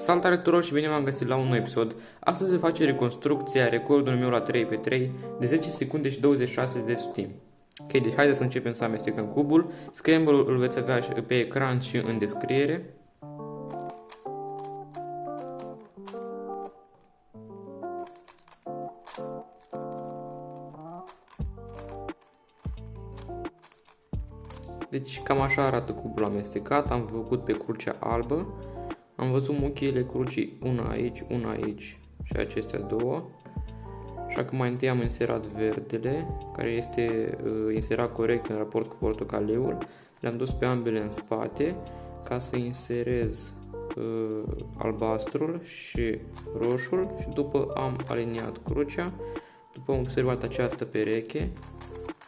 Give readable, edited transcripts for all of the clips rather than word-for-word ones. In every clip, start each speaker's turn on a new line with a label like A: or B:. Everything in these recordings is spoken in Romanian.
A: Salutare tuturor și bine v-am găsit la un nou episod. Astăzi se face reconstrucția recordului meu la 3x3 de 10 secunde și 26 de sutimi. Ok, deci haideți să începem să amestecăm cubul. Scramble-ul îl veți avea pe ecran și în descriere. Deci cam așa arată cubul amestecat, am făcut pe crucea albă, am văzut mucheile crucii, una aici și acestea două. Așa că mai întâi am inserat verdele, care este inserat corect în raport cu portocaliul. Le-am dus pe ambele în spate ca să inserez albastrul și roșul și după am aliniat crucea. După am observat această pereche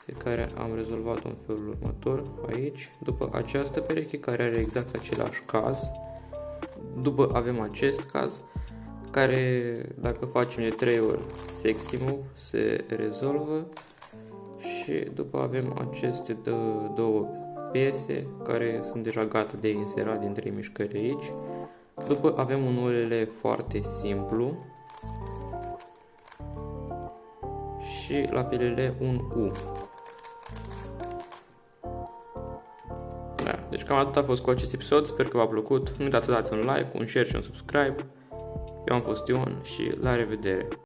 A: pe care am rezolvat-o în felul următor aici, după această pereche care are exact același caz, după avem acest caz care dacă facem de 3 ori sexy move se rezolvă și după avem aceste două piese care sunt deja gata de inserat din 3 mișcări aici, după avem un ulele foarte simplu și la pilele un U. Da, deci cam atât a fost cu acest episod, sper că v-a plăcut, nu uitați să dați un like, un share și un subscribe. Eu am fost Ion și la revedere!